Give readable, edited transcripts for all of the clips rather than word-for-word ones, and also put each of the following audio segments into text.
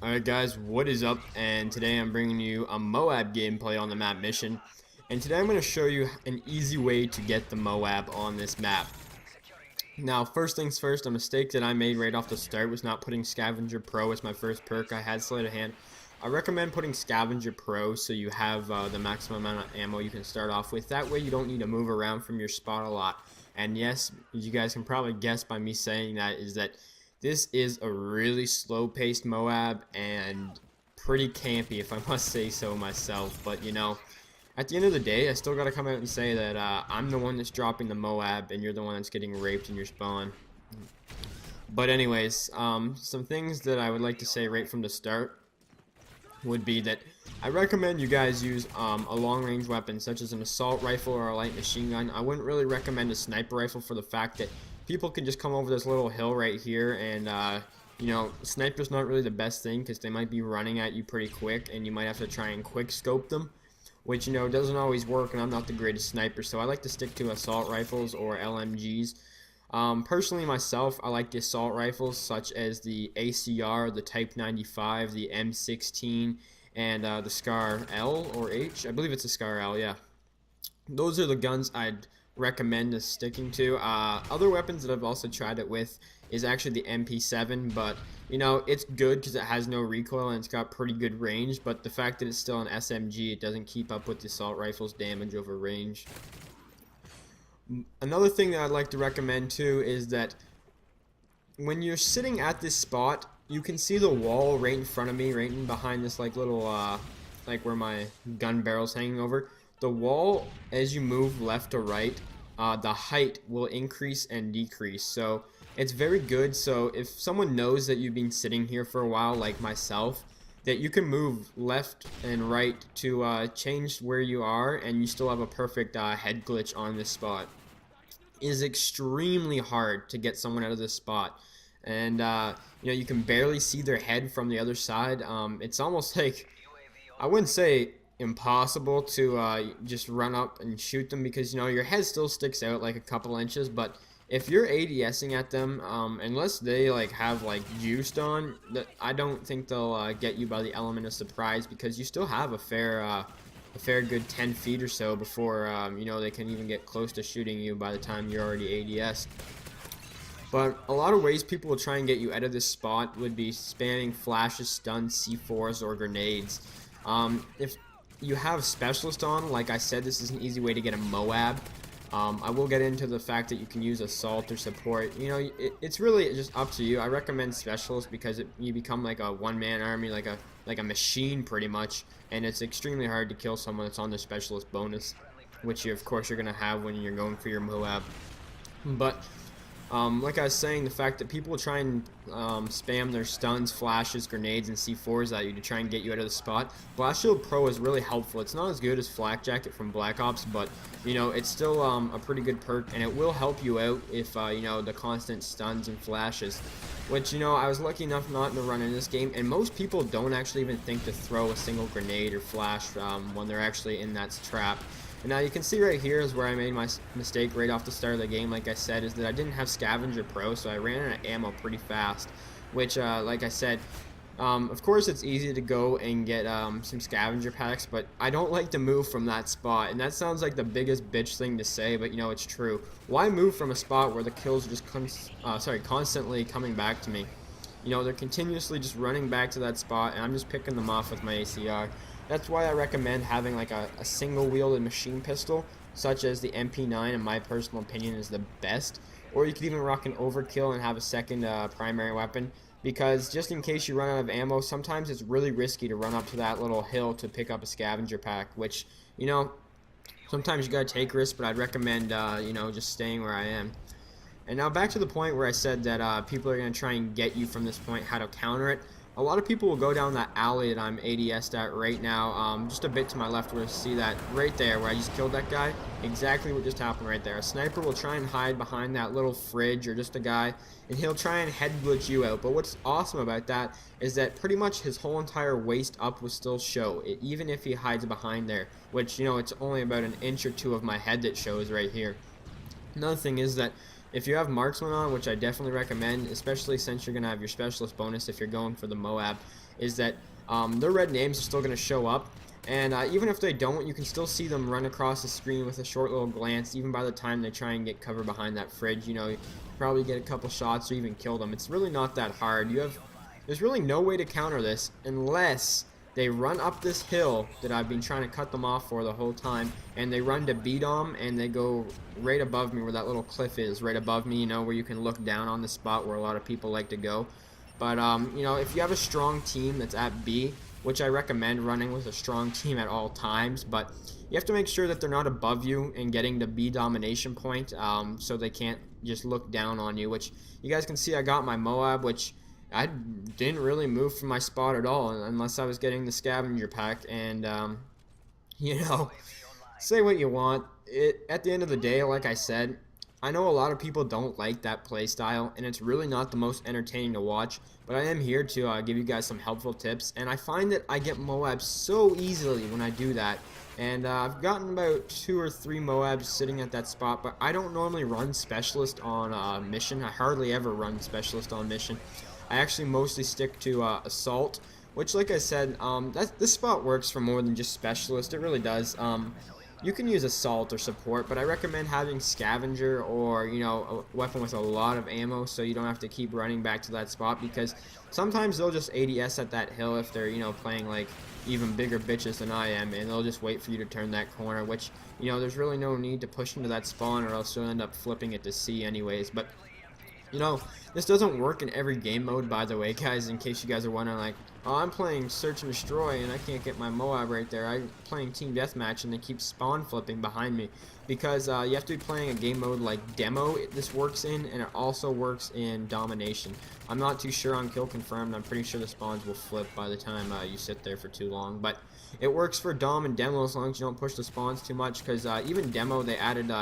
Alright guys, what is up? And today I'm bringing you a MOAB gameplay on the map Mission. And today I'm going to show you an easy way to get the MOAB on this map. Now, first things first, a mistake that I made right off the start was not putting Scavenger Pro as my first perk. I had Sleight of Hand. I recommend putting Scavenger Pro so you have the maximum amount of ammo you can start off with. That way you don't need to move around from your spot a lot. And yes, you guys can probably guess by me saying that is that this is a really slow-paced MOAB and pretty campy, if I must say so myself. But, you know, at the end of the day, I still got to come out and say that I'm the one that's dropping the MOAB and you're the one that's getting raped in your spawn. But anyways, some things that I would like to say right from the start would be that I recommend you guys use a long-range weapon such as an assault rifle or a light machine gun. I wouldn't really recommend a sniper rifle for the fact that people can just come over this little hill right here and you know, sniper's not really the best thing because they might be running at you pretty quick and you might have to try and quick scope them, which, you know, doesn't always work, and I'm not the greatest sniper, so I like to stick to assault rifles or LMGs. Personally myself, I like the assault rifles such as the ACR, the Type 95, the M16, and the Scar L or H. I believe it's a Scar L, yeah. Those are the guns I'd recommend us sticking to. Other weapons that I've also tried it with is actually the MP7, but you know, it's good because it has no recoil and it's got pretty good range, but the fact that it's still an SMG, it doesn't keep up with the assault rifle's damage over range. Another thing that I'd like to recommend too is that when you're sitting at this spot, you can see the wall right in front of me, right in behind this like little like where my gun barrel's hanging over. The wall, as you move left to right, the height will increase and decrease, so it's very good. So if someone knows that you've been sitting here for a while, like myself, that you can move left and right to change where you are and you still have a perfect head glitch on this spot. It is extremely hard to get someone out of this spot, and you know, you can barely see their head from the other side. It's almost like, I wouldn't say impossible to just run up and shoot them because, you know, your head still sticks out like a couple inches, but if you're ADSing at them, unless they like have like juiced on, I don't think they'll get you by the element of surprise, because you still have a fair good 10 feet or so before you know, they can even get close to shooting you by the time you're already ADS. But a lot of ways people will try and get you out of this spot would be spamming flashes, stuns, C4s, or grenades. If you have specialist on, like I said, this is an easy way to get a MOAB. I will get into the fact that you can use assault or support. You know, it's really just up to you. I recommend specialist because you become like a one-man army, like a machine pretty much, and it's extremely hard to kill someone that's on the specialist bonus, which of course you're gonna have when you're going for your MOAB. But like I was saying, the fact that people try and spam their stuns, flashes, grenades, and C4s at you to try and get you out of the spot, Blast Shield Pro is really helpful. It's not as good as Flak Jacket from Black Ops, but you know, it's still a pretty good perk, and it will help you out if you know, the constant stuns and flashes. Which, you know, I was lucky enough not to run in this game, and most people don't actually even think to throw a single grenade or flash when they're actually in that trap. And now you can see right here is where I made my mistake right off the start of the game, like I said, is that I didn't have Scavenger Pro, so I ran out of ammo pretty fast, which, like I said, of course it's easy to go and get some scavenger packs, but I don't like to move from that spot, and that sounds like the biggest bitch thing to say, but you know, it's true. Why move from a spot where the kills are just constantly coming back to me? You know, they're continuously just running back to that spot, and I'm just picking them off with my ACR. That's why I recommend having like a single-wielded machine pistol, such as the MP9, in my personal opinion, is the best. Or you could even rock an overkill and have a second primary weapon, because just in case you run out of ammo, sometimes it's really risky to run up to that little hill to pick up a scavenger pack, which, you know, sometimes you gotta take risks, but I'd recommend, you know, just staying where I am. And now back to the point where I said that people are going to try and get you from this point, how to counter it. A lot of people will go down that alley that I'm ADS'd at right now, just a bit to my left, where you see that right there where I just killed that guy. Exactly what just happened right there. A sniper will try and hide behind that little fridge or just a guy, and he'll try and head glitch you out. But what's awesome about that is that pretty much his whole entire waist up will still show, even if he hides behind there, which, you know, it's only about an inch or two of my head that shows right here. Another thing is that If you have marksman on, which I definitely recommend, especially since you're going to have your specialist bonus if you're going for the MOAB, is that their red names are still going to show up. And even if they don't, you can still see them run across the screen with a short little glance. Even by the time they try and get cover behind that fridge, you know, you probably get a couple shots or even kill them. It's really not that hard. There's really no way to counter this unless they run up this hill that I've been trying to cut them off for the whole time, and they run to B-Dom, and they go right above me where that little cliff is, right above me, you know, where you can look down on the spot where a lot of people like to go. But, you know, if you have a strong team that's at B, which I recommend running with a strong team at all times, but you have to make sure that they're not above you and getting the B domination point, so they can't just look down on you, which you guys can see I got my MOAB, which I didn't really move from my spot at all unless I was getting the scavenger pack. And you know, say what you want, at the end of the day, like I said, I know a lot of people don't like that play style, and it's really not the most entertaining to watch, but I am here to give you guys some helpful tips, and I find that I get MOABs so easily when I do that. And I've gotten about 2 or 3 MOABs sitting at that spot, but I don't normally run specialist on mission. I hardly ever run specialist on mission. I actually mostly stick to assault, which, like I said, this spot works for more than just specialist. It really does. You can use assault or support, but I recommend having scavenger or, you know, a weapon with a lot of ammo so you don't have to keep running back to that spot, because sometimes they'll just ADS at that hill if they're, you know, playing like even bigger bitches than I am, and they'll just wait for you to turn that corner, which, you know, there's really no need to push into that spawn, or else you'll end up flipping it to C anyways. But you know, this doesn't work in every game mode, by the way, guys, in case you guys are wondering, like, oh, I'm playing Search and Destroy and I can't get my MOAB right there. I'm playing Team Deathmatch and they keep spawn flipping behind me. Because you have to be playing a game mode like Demo, this works in, and it also works in Domination. I'm not too sure on Kill Confirmed. I'm pretty sure the spawns will flip by the time you sit there for too long. But it works for Dom and Demo as long as you don't push the spawns too much, because even Demo, they added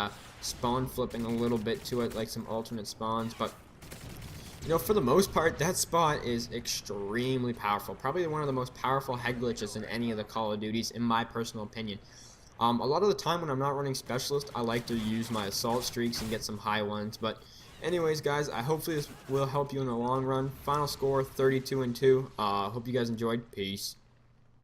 spawn flipping a little bit to it, like some alternate spawns. But you know, for the most part, that spot is extremely powerful. Probably one of the most powerful head glitches in any of the Call of Duties, in my personal opinion. A lot of the time when I'm not running Specialist, I like to use my Assault streaks and get some high ones. But anyways, guys, hopefully this will help you in the long run. Final score, 32-2. Hope you guys enjoyed. Peace.